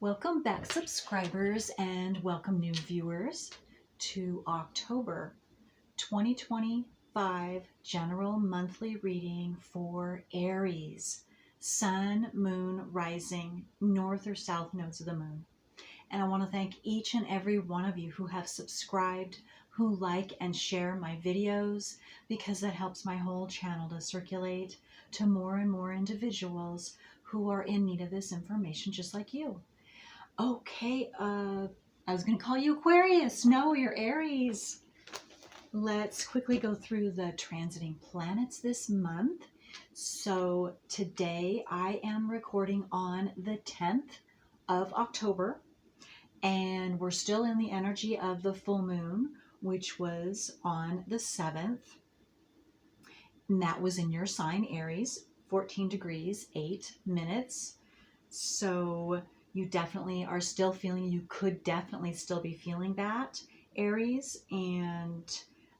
Welcome back, subscribers, and welcome new viewers to October 2025 general monthly reading for Aries, Sun, Moon, Rising, North or South nodes of the Moon. And I want to thank each and every one of you who have subscribed, who like and share my videos, because that helps my whole channel to circulate to more and more individuals who are in need of this information just like you. Okay, I was going to call you Aquarius. No, you're Aries. Let's quickly go through the transiting planets this month. So today I am recording on the 10th of October, and we're still in the energy of the full moon, which was on the 7th. And that was in your sign, Aries, 14 degrees, 8 minutes. So you definitely are still feeling, you could definitely still be feeling that, Aries, and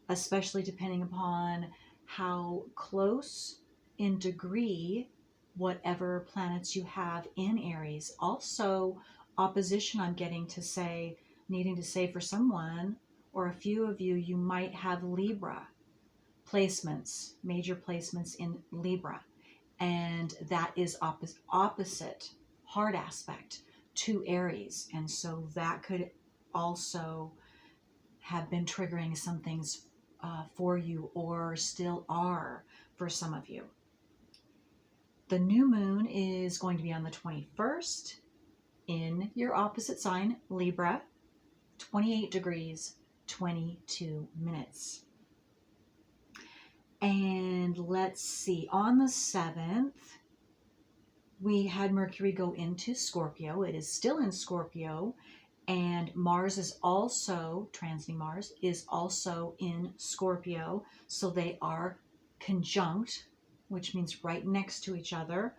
especially depending upon how close in degree whatever planets you have in Aries. Also, opposition, I'm getting to say, needing to say for someone or a few of you, you might have Libra placements, major placements in Libra, and that is opposite hard aspect to Aries, and so that could also have been triggering some things for you, or still are for some of you. The new moon is going to be on the 21st in your opposite sign, Libra, 28 degrees, 22 minutes. And let's see, on the 7th, we had Mercury go into Scorpio. It is still in Scorpio, and Mars is also, transiting Mars, is also in Scorpio. So they are conjunct, which means right next to each other.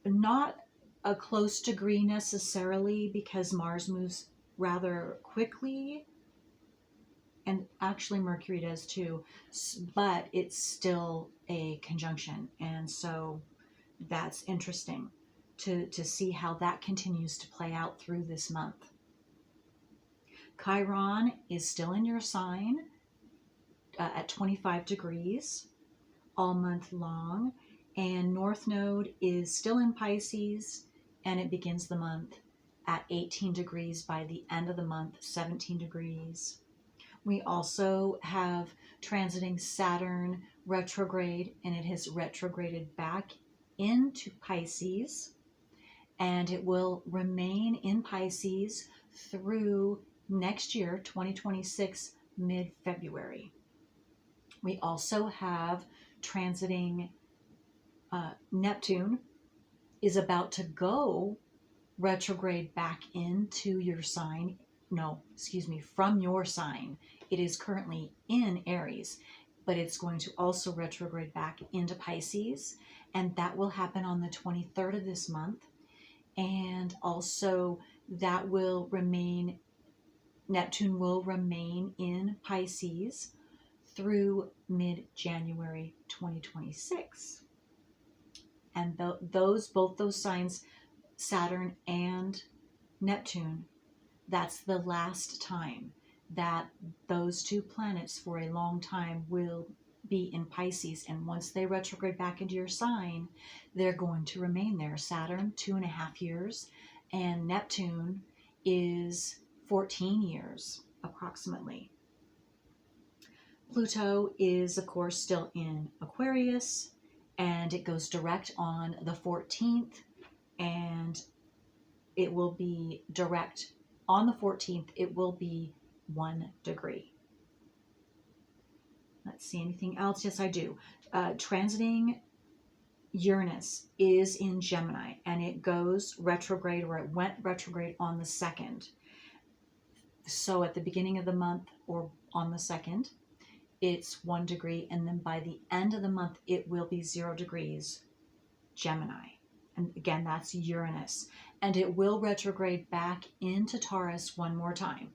Not a close degree necessarily, because Mars moves rather quickly, and actually Mercury does too, but it's still a conjunction. And so that's interesting to see how that continues to play out through this month. Chiron is still in your sign at 25 degrees all month long, and North Node is still in Pisces, and it begins the month at 18 degrees. By the end of the month, 17 degrees. We also have transiting Saturn retrograde, and it has retrograded back into Pisces, and it will remain in Pisces through next year, 2026, mid-February. We also have transiting Neptune is about to go retrograde back into your sign. No, excuse me, from your sign. It is currently in Aries, but it's going to also retrograde back into Pisces, and that will happen on the 23rd of this month. And also that will remain, Neptune will remain in Pisces through mid-January 2026. And both those signs, Saturn and Neptune, that's the last time that those two planets for a long time will be in Pisces. And once they retrograde back into your sign, they're going to remain there. Saturn, 2.5 years, and Neptune is 14 years approximately. Pluto is, of course, still in Aquarius, and it goes direct on the 14th, and it will be direct on the 14th. It will be 1 degree. Let's see, anything else? Yes, I do. Transiting Uranus is in Gemini, and it goes retrograde, or it went retrograde on the 2nd. So at the beginning of the month, or on the 2nd, it's 1 degree, and then by the end of the month, it will be 0 degrees Gemini. And again, that's Uranus. And it will retrograde back into Taurus one more time.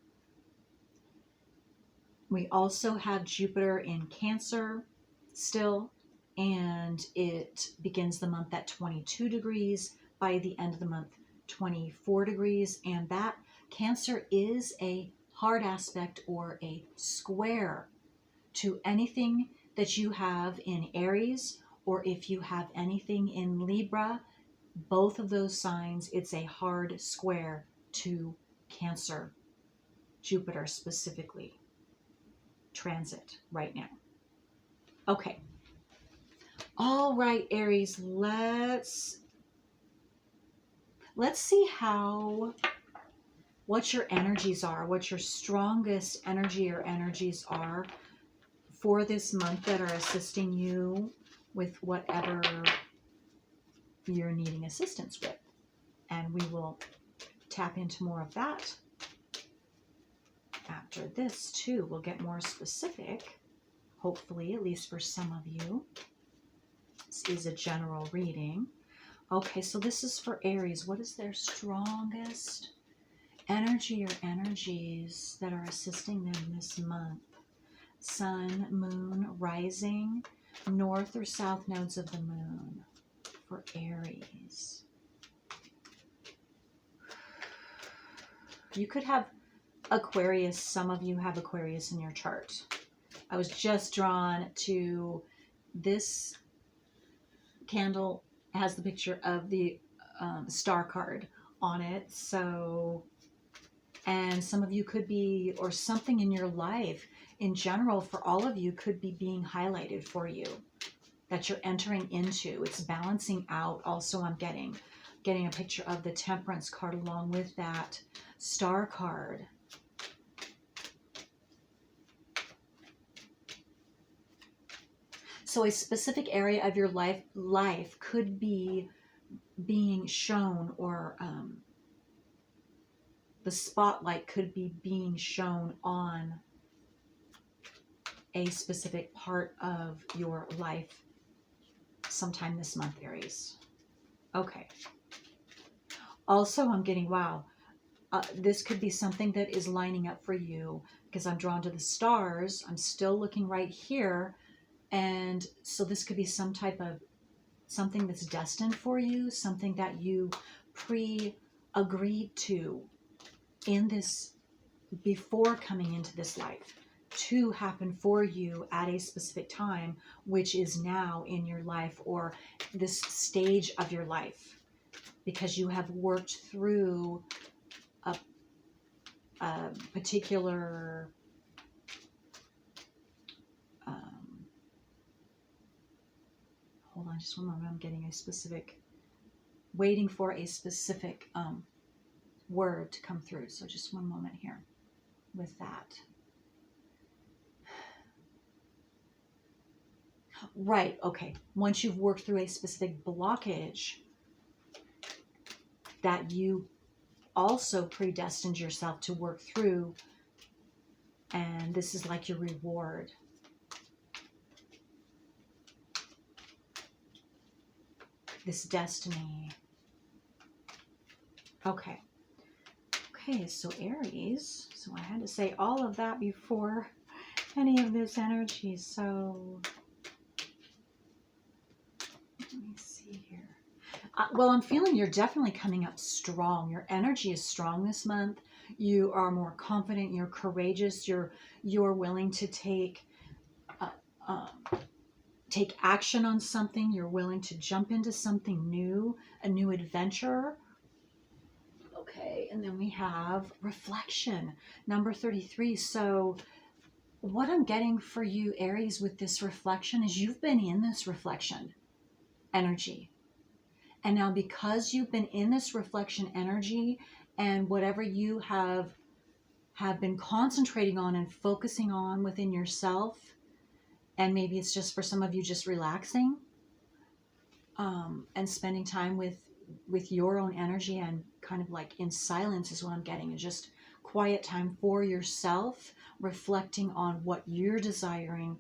We also have Jupiter in Cancer still, and it begins the month at 22 degrees. By the end of the month, 24 degrees, and that Cancer is a hard aspect or a square to anything that you have in Aries, or if you have anything in Libra, both of those signs, it's a hard square to Cancer, Jupiter specifically, transit right now. Okay. All right, Aries, let's see what your energies are, what your strongest energy or energies are for this month that are assisting you with whatever you're needing assistance with. And we will tap into more of that after this too. We'll get more specific, hopefully, at least for some of you. This is a general reading. Okay, so this is for Aries. What is their strongest energy or energies that are assisting them this month? Sun, moon, rising, north or south nodes of the moon for Aries. You could have Aquarius. Some of you have Aquarius in your chart. I was just drawn to this candle. Has the picture of the star card on it. So, and some of you could be, or something in your life in general for all of you could be being highlighted for you that you're entering into. It's balancing out. Also, I'm getting a picture of the Temperance card along with that star card. So a specific area of your life could be being shown, or the spotlight could be being shown on a specific part of your life sometime this month, Aries. Okay. Also, I'm getting, wow, this could be something that is lining up for you because I'm drawn to the stars. I'm still looking right here. And so this could be some type of something that's destined for you, something that you pre-agreed to in this, before coming into this life, to happen for you at a specific time, which is now in your life or this stage of your life, because you have worked through a particular hold on just one moment. I'm getting a specific, waiting for a specific word to come through. So just one moment here with that. Right, okay. Once you've worked through a specific blockage that you also predestined yourself to work through, and this is like your reward. This destiny. Okay. Okay, so Aries. So I had to say all of that before any of this energy. So let me see here. Well, I'm feeling you're definitely coming up strong. Your energy is strong this month. You are more confident. You're courageous. You're willing to take action on something. You're willing to jump into something new, a new adventure. Okay, and then we have reflection, number 33. So what I'm getting for you, Aries, with this reflection is you've been in this reflection energy. And now because you've been in this reflection energy, and whatever you have been concentrating on and focusing on within yourself, and maybe it's just for some of you just relaxing and spending time with your own energy and kind of like in silence is what I'm getting, is just quiet time for yourself, reflecting on what you're desiring,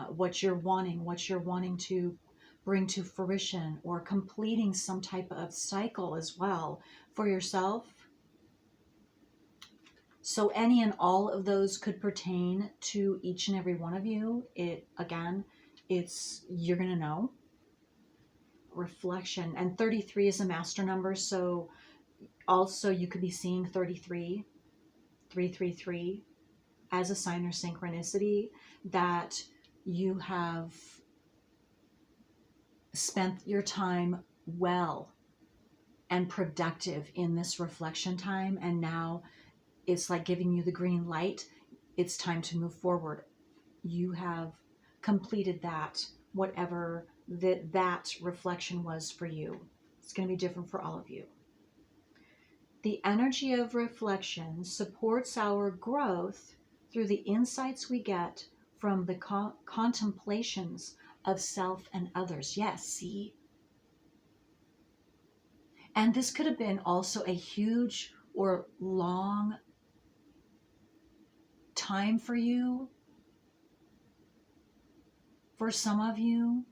what you're wanting to bring to fruition, or completing some type of cycle as well for yourself. So any and all of those could pertain to each and every one of you. You're going to know, reflection. And 33 is a master number, so also you could be seeing 33, 333 as a sign or synchronicity that you have spent your time well and productive in this reflection time, and now it's like giving you the green light. It's time to move forward. You have completed that, whatever that reflection was for you. It's going to be different for all of you. The energy of reflection supports our growth through the insights we get from the contemplations of self and others. Yes, see? And this could have been also a huge or long time for you. For some of you,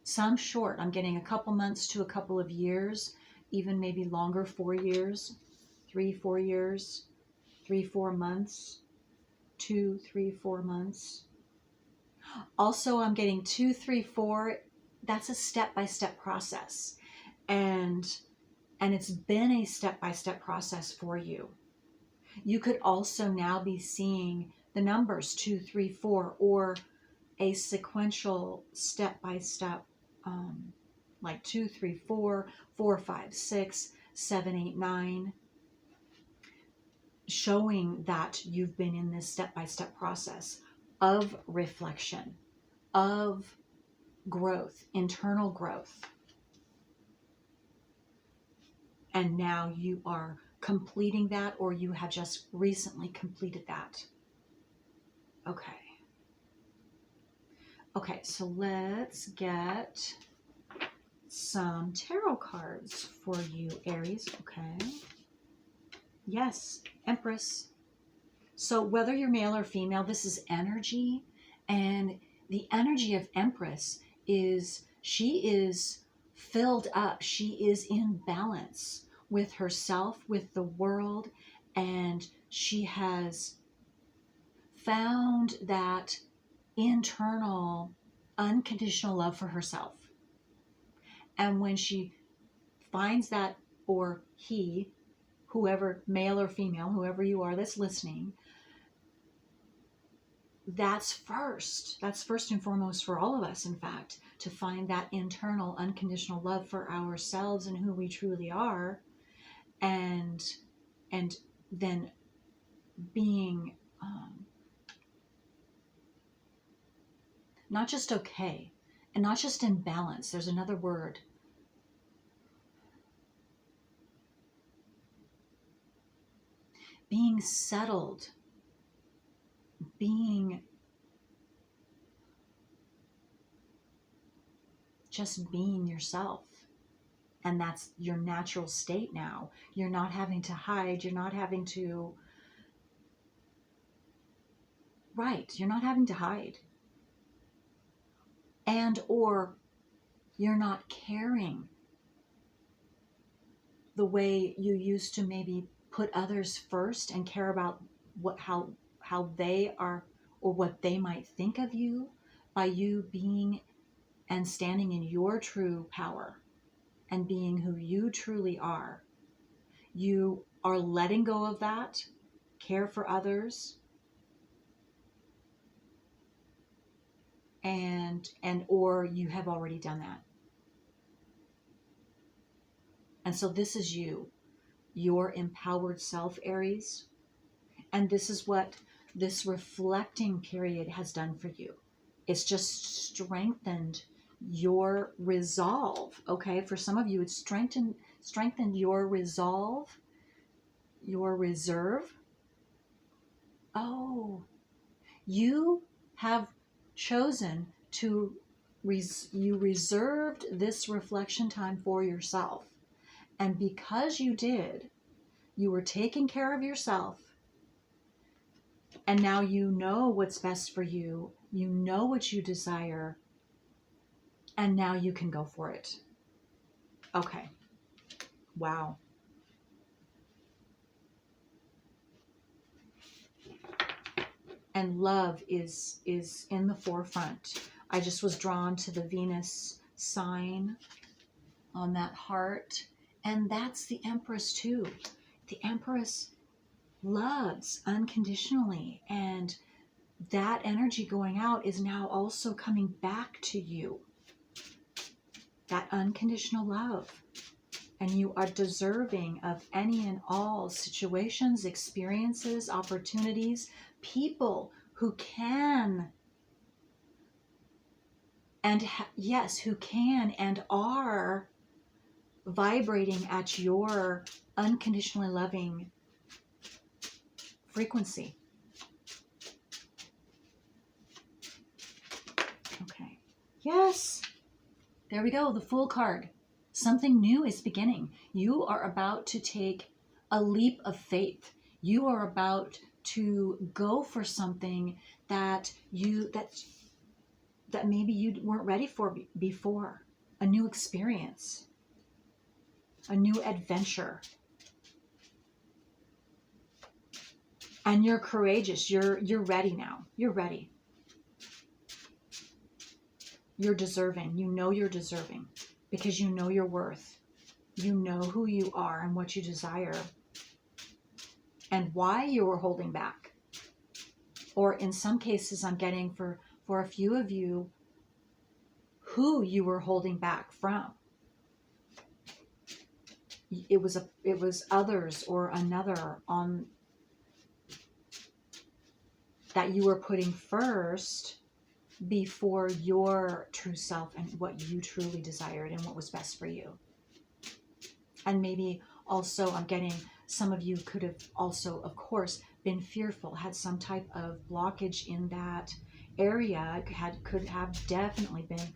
some short. I'm getting a couple months to a couple of years, even maybe longer, 4 years, 3, 4 years, 3, 4 months, 2, 3, 4 months. Also, I'm getting 2, 3, 4. That's a step-by-step process. And it's been a step-by-step process for you. You could also now be seeing the numbers 2, 3, 4, or a sequential step-by-step, like 2, 3, 4, 4, 5, 6, 7, 8, 9, showing that you've been in this step-by-step process of reflection, of growth, internal growth. And now you are completing that, or you have just recently completed that. Okay. Okay, so let's get some tarot cards for you, Aries. Okay. Yes, Empress. So whether you're male or female, this is energy. And the energy of Empress is, she is filled up. She is in balance with herself, with the world, and she has found that internal unconditional love for herself. And when she finds that, or he, whoever, male or female, whoever you are that's listening, that's first and foremost for all of us, in fact, to find that internal unconditional love for ourselves and who we truly are, and then being not just okay, and not just in balance. There's another word. Being settled, just being yourself. And that's your natural state now. You're not having to hide. You're not having to, you're not having to hide. And or you're not caring the way you used to maybe put others first and care about how they are, or what they might think of you, by you being and standing in your true power and being who you truly are. You are letting go of that, care for others, and or you have already done that. And so this is you, your empowered self, Aries. And this is what this reflecting period has done for you. It's just strengthened your resolve. Okay, for some of you, it's strengthened your resolve, your reserve. Oh, you have chosen to you reserved this reflection time for yourself. And because you did, you were taking care of yourself. And now you know what's best for you. You know what you desire. And now you can go for it. Okay. Wow. And love is in the forefront. I just was drawn to the Venus sign. on that heart. And that's the Empress too. The Empress loves unconditionally, and that energy going out is now also coming back to you. That unconditional love. And you are deserving of any and all situations, experiences, opportunities, people who can and yes, who can and are vibrating at your unconditionally loving frequency. Okay. Yes. There we go. The Fool card. Something new is beginning. You are about to take a leap of faith. You are about to go for something that maybe you weren't ready for before. A new experience. A new adventure. And you're courageous. You're ready now. You're ready. You're deserving. You know you're deserving because you know your worth. You know who you are and what you desire and why you were holding back. Or in some cases, I'm getting for a few of you, who you were holding back from. It was others or another on that you were putting first before your true self and what you truly desired and what was best for you. And maybe also I'm getting some of you could have also, of course, been fearful, had some type of blockage in that area, could have definitely been,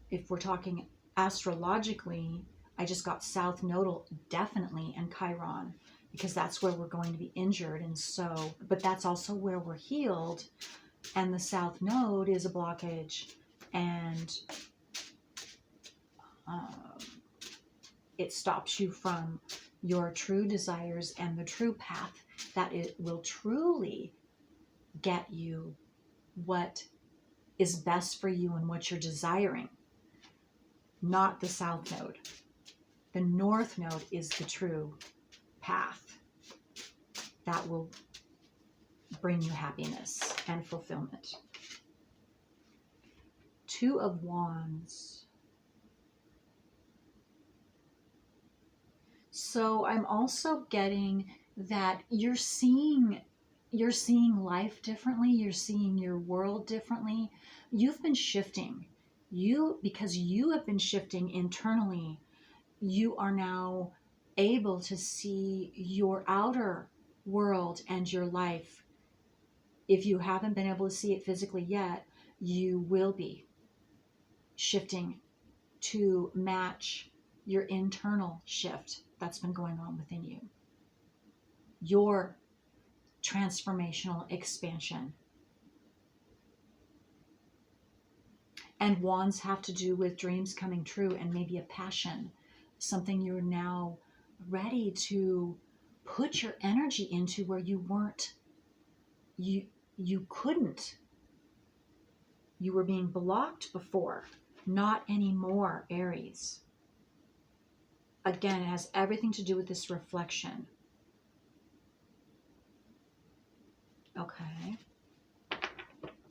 if we're talking astrologically, I just got South Nodal definitely and Chiron, because that's where we're going to be injured. And so, but that's also where we're healed. And the South Node is a blockage, and it stops you from your true desires and the true path that it will truly get you what is best for you and what you're desiring. Not the South Node. The North Node is the true path that will bring you happiness and fulfillment. Two of Wands. So I'm also getting that you're seeing life differently. You're seeing your world differently. You've been shifting. Because you have been shifting internally, you are now able to see your outer world and your life. If you haven't been able to see it physically yet, you will be shifting to match your internal shift that's been going on within you. Your transformational expansion. And wands have to do with dreams coming true and maybe a passion, something you're now ready to put your energy into where you weren't, you couldn't. You were being blocked before. Not anymore, Aries. Again, it has everything to do with this reflection. Okay.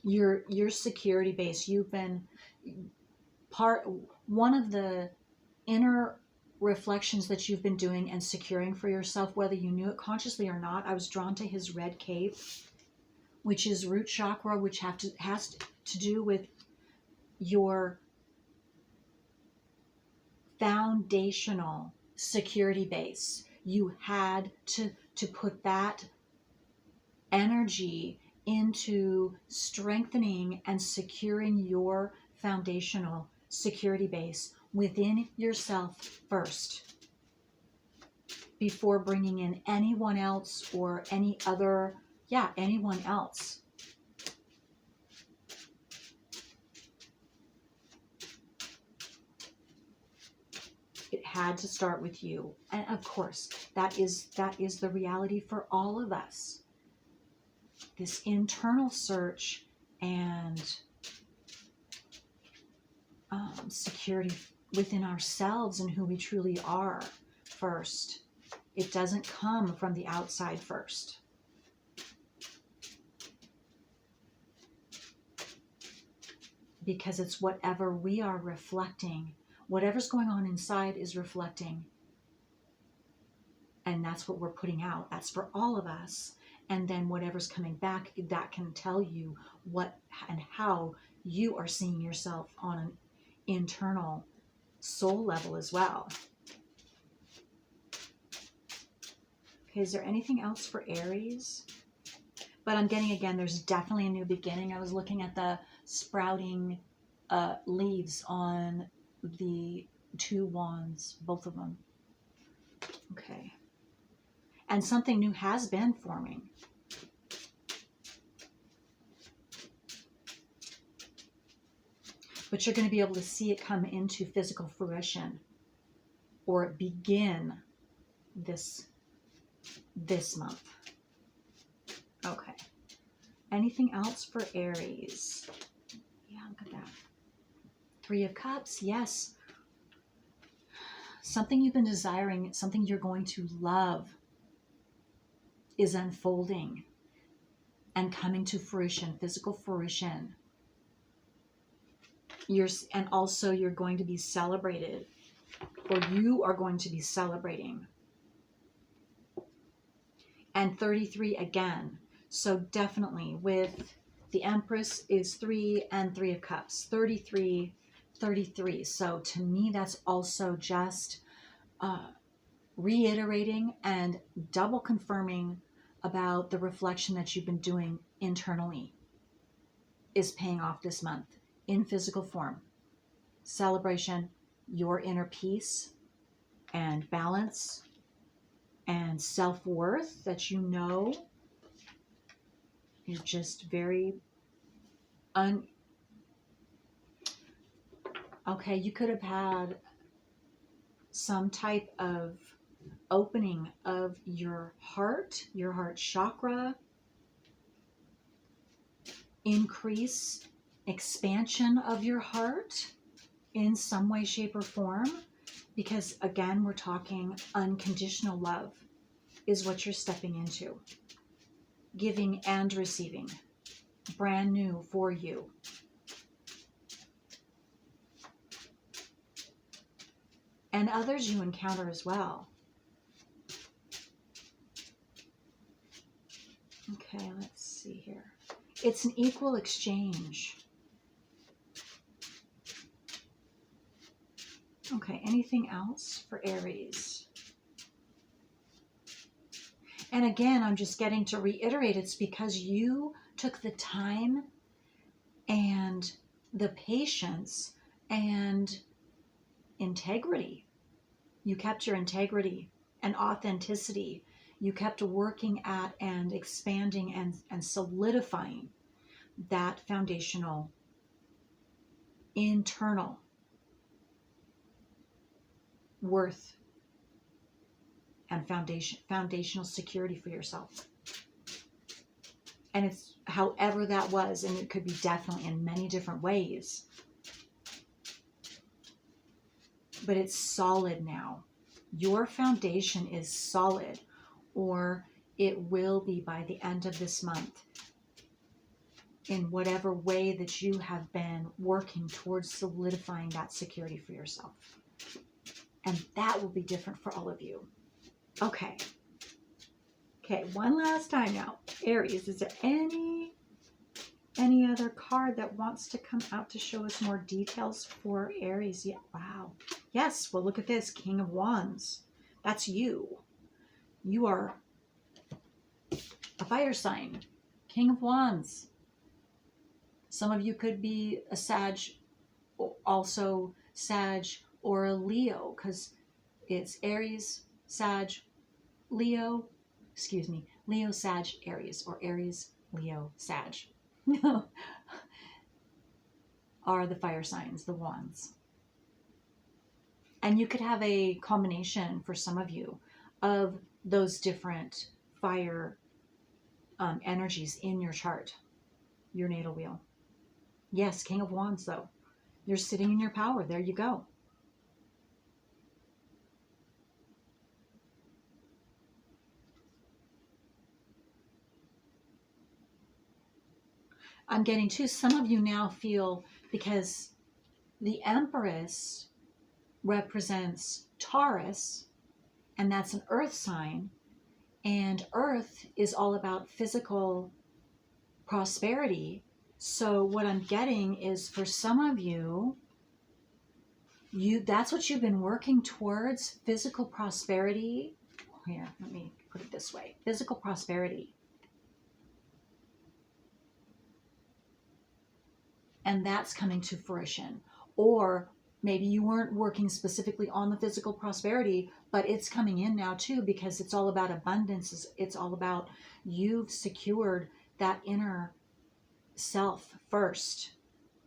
Your security base. You've been one of the inner reflections that you've been doing and securing for yourself, whether you knew it consciously or not. I was drawn to his red cape, which is root chakra, which has to do with your foundational security base. You had to put that energy into strengthening and securing your foundational security base within yourself first, before bringing in anyone else or anyone else. It had to start with you. And of course, that is the reality for all of us. This internal search and security within ourselves and who we truly are first. It doesn't come from the outside first. Because it's whatever we are reflecting. Whatever's going on inside is reflecting. And that's what we're putting out. That's for all of us. And then whatever's coming back, that can tell you what and how you are seeing yourself on an internal soul level as well. Okay, is there anything else for Aries? But I'm getting, again, there's definitely a new beginning. I was looking at the sprouting leaves on the 2 wands, both of them. Okay. And something new has been forming. But you're going to be able to see it come into physical fruition or begin this month. Okay. Anything else for Aries? Yeah, look at that. 3 of Cups, yes. Something you've been desiring, something you're going to love is unfolding and coming to fruition, physical fruition. And also you're going to be celebrated, or you are going to be celebrating. And 33 again. So definitely with the Empress is 3 and 3 of Cups, 33. So to me, that's also just reiterating and double confirming about the reflection that you've been doing internally is paying off this month in physical form. Celebration, your inner peace and balance and self-worth that you know you're just very okay, you could have had some type of opening of your heart chakra, increase, expansion of your heart in some way, shape, or form. Because again, we're talking unconditional love is what you're stepping into. Giving and receiving. Brand new for you. And others you encounter as well. Okay, let's see here. It's an equal exchange. Okay, anything else for Aries? And again, I'm just getting to reiterate, it's because you took the time and the patience and integrity. You kept your integrity and authenticity. You kept working at and expanding and solidifying that foundational, internal worth and foundational security for yourself. And it's however that was, and it could be definitely in many different ways. But it's solid now. Your foundation is solid, or it will be by the end of this month, in whatever way that you have been working towards solidifying that security for yourself. And that will be different for all of you. Okay. Okay, one last time now. Aries, is there any other card that wants to come out to show us more details for Aries? Yeah, wow. Yes, well, look at this. King of Wands. That's you. You are a fire sign. King of Wands. Some of you could be a Sag, also Sag or a Leo, because it's Aries, Sag, Leo, Leo, Sag, Aries, or Aries, Leo, Sag. Are the fire signs, the wands. And you could have a combination for some of you of those different fire energies in your chart, your natal wheel. Yes, King of Wands, though. You're sitting in your power. There you go. I'm getting too, some of you now feel, because the Empress represents Taurus, and that's an earth sign, and earth is all about physical prosperity. So what I'm getting is, for some of you, that's what you've been working towards, physical prosperity. Here, let me put it this way, physical prosperity. And that's coming to fruition. Or maybe you weren't working specifically on the physical prosperity, but it's coming in now too, because it's all about abundance. It's all about, you've secured that inner self first.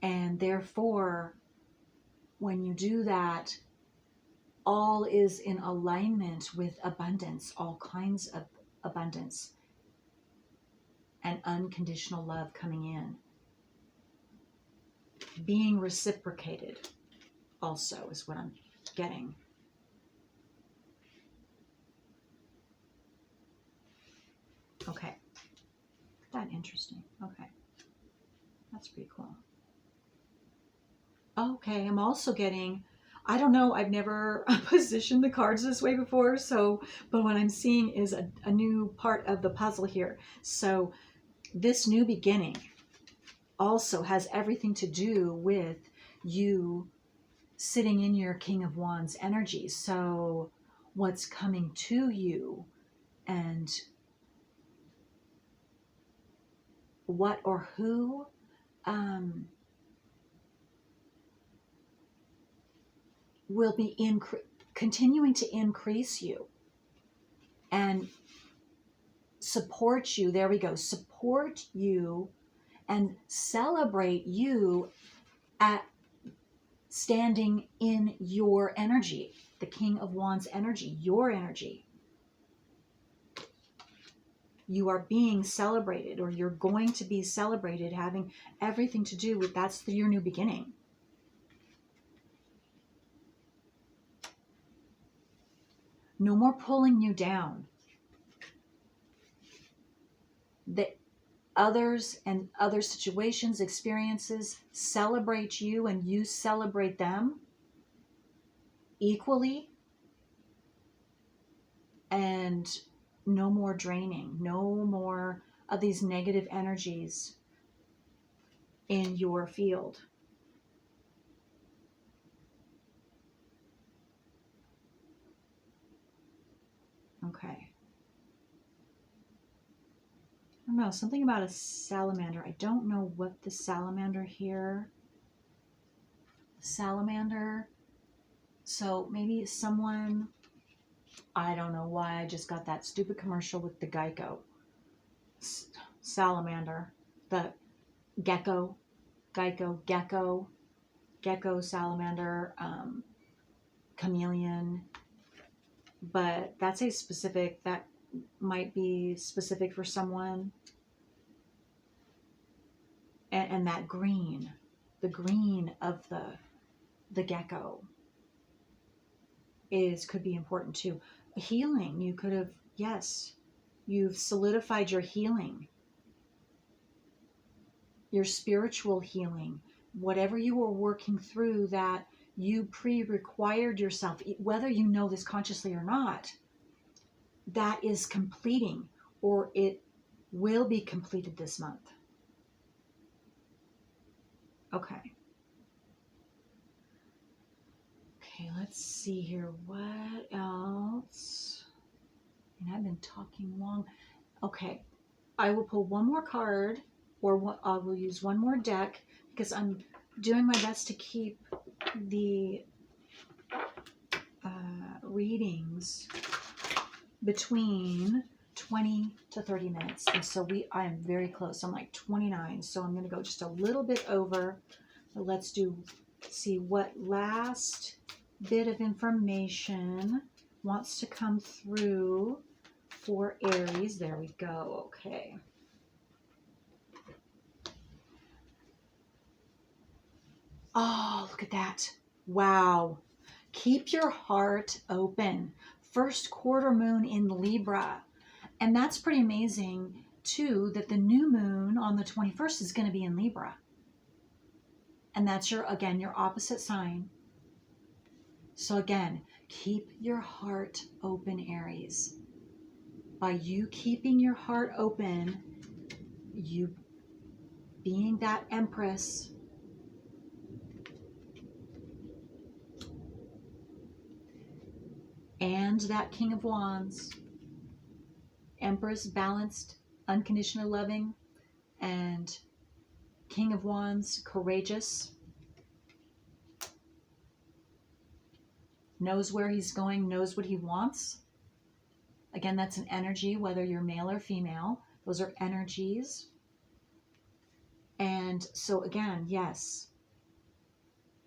And therefore, when you do that, all is in alignment with abundance, all kinds of abundance and unconditional love coming in. Being reciprocated also is what I'm getting. Okay. That interesting. Okay. That's pretty cool. Okay, I'm also getting, I don't know, I've never positioned the cards this way before, but what I'm seeing is a new part of the puzzle here. So this new beginning also has everything to do with you sitting in your King of Wands energy. So what's coming to you, and what or who will be continuing to increase you and support you. There we go. Support you and celebrate you at standing in your energy, the King of Wands energy, your energy. You are being celebrated, or you're going to be celebrated, having everything to do with, that's your new beginning. No more pulling you down. That others and other situations, experiences celebrate you and you celebrate them equally. And no more draining, no more of these negative energies in your field. Okay. I don't know, something about a salamander. I don't know what the salamander here. Salamander. So maybe someone, I don't know why I just got that stupid commercial with the Geico. Salamander. The gecko. Geico. Gecko, salamander, chameleon. But that's a specific, that might be specific for someone. And that green, the green of the gecko could be important too. Healing, you could have, yes, you've solidified your healing, your spiritual healing, whatever you were working through that you pre-required yourself, whether you know this consciously or not, that is completing, or it will be completed this month. Okay. Okay, let's see here. What else? And I've been talking long. Okay, I will pull one more card, or I will use one more deck, because I'm doing my best to keep the readings between 20 to 30 minutes. And so I am very close. I'm like 29. So I'm going to go just a little bit over. Let's see what last bit of information wants to come through for Aries. There we go. Okay. Oh, look at that. Wow. Keep your heart open. First quarter moon in Libra. And that's pretty amazing. Two, that the new moon on the 21st is going to be in Libra. And that's your opposite sign. So again, keep your heart open, Aries. By you keeping your heart open, you being that Empress, and that King of Wands, Empress, balanced, unconditionally loving, and King of Wands, courageous, knows where he's going, knows what he wants. Again, that's an energy, whether you're male or female. Those are energies. And so again, yes,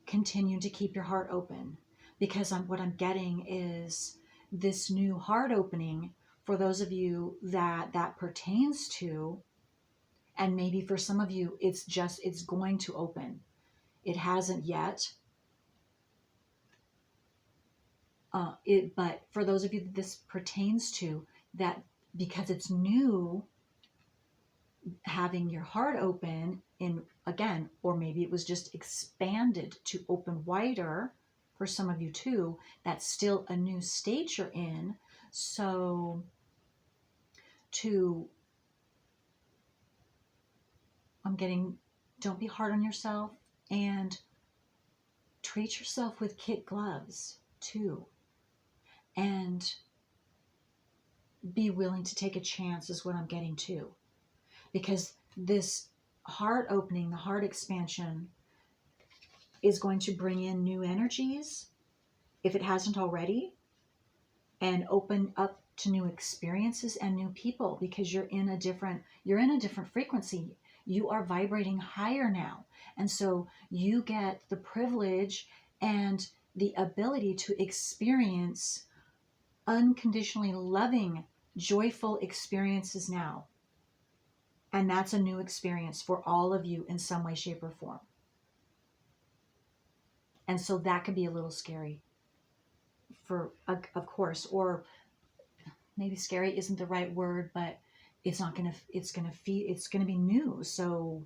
continue to keep your heart open, because what I'm getting is this new heart opening for those of you that pertains to. And maybe for some of you, it's going to open. It hasn't yet. But for those of you that this pertains to, that because it's new, having your heart open again, or maybe it was just expanded to open wider for some of you too, that's still a new state you're in. So don't be hard on yourself, and treat yourself with kid gloves too. And be willing to take a chance is what I'm getting to. Because this heart opening, the heart expansion, is going to bring in new energies, if it hasn't already, and open up to new experiences and new people, because you're in a different frequency. You are vibrating higher now. And so you get the privilege and the ability to experience unconditionally loving, joyful experiences now. And that's a new experience for all of you in some way, shape, or form. And so that could be a little scary, of course, or maybe scary isn't the right word, but it's going to be new. So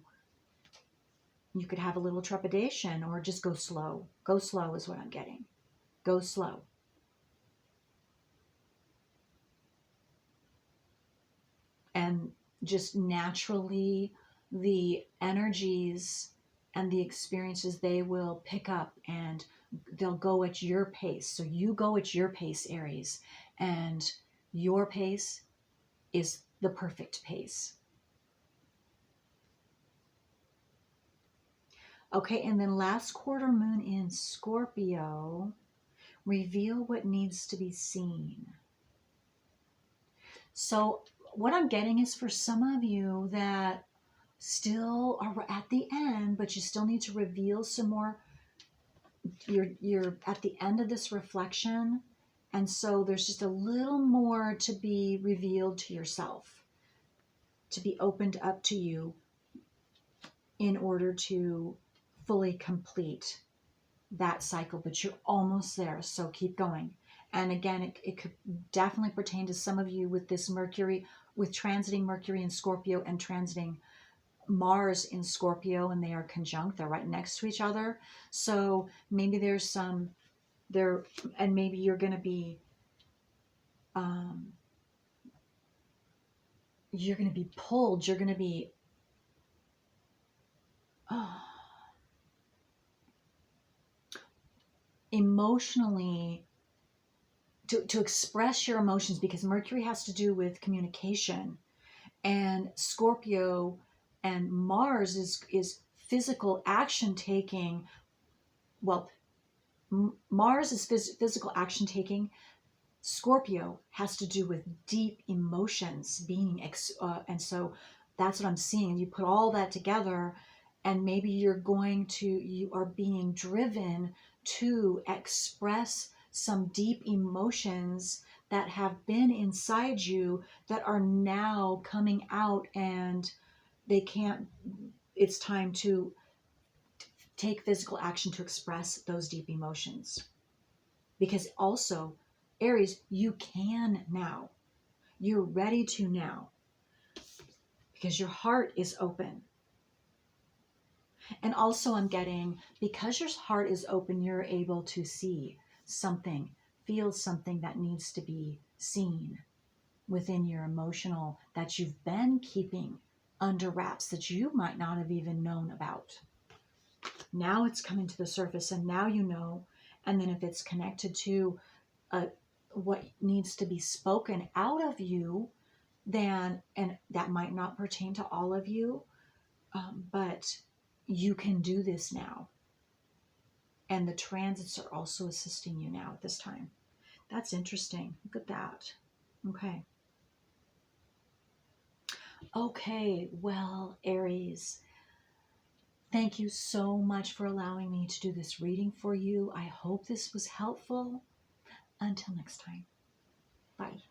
you could have a little trepidation, or just go slow. Go slow is what I'm getting. Go slow. And just naturally, the energies and the experiences, they will pick up and they'll go at your pace. So you go at your pace, Aries, and your pace is the perfect pace. Okay, and then last quarter moon in Scorpio, reveal what needs to be seen. So what I'm getting is, for some of you that still are at the end, but you still need to reveal some more. You're at the end of this reflection, and so there's just a little more to be revealed to yourself, to be opened up to you, in order to fully complete that cycle. But you're almost there, so keep going. And again, it could definitely pertain to some of you with this Mercury, with transiting Mercury in Scorpio and transiting Mars in Scorpio, and they are conjunct. They're right next to each other. So maybe there's some there, and maybe you're going to be pulled. You're going to be emotionally, to express your emotions, because Mercury has to do with communication, and Scorpio and Mars is physical action taking. Well, Mars is physical action taking. Scorpio has to do with deep emotions, and so that's what I'm seeing. You put all that together, and maybe you are being driven to express some deep emotions that have been inside you, that are now coming out, and it's time to take physical action to express those deep emotions. Because also, Aries, you can now. You're ready to now. because your heart is open. And also I'm getting, because your heart is open, you're able to see something, feel something that needs to be seen within your emotional, that you've been keeping under wraps, that you might not have even known about. Now it's coming to the surface, and now you know. And then if it's connected to what needs to be spoken out of you, then, and that might not pertain to all of you, but you can do this now. And the transits are also assisting you now at this time. That's interesting. Look at that. Okay. Okay, well, Aries, thank you so much for allowing me to do this reading for you. I hope this was helpful. Until next time. Bye.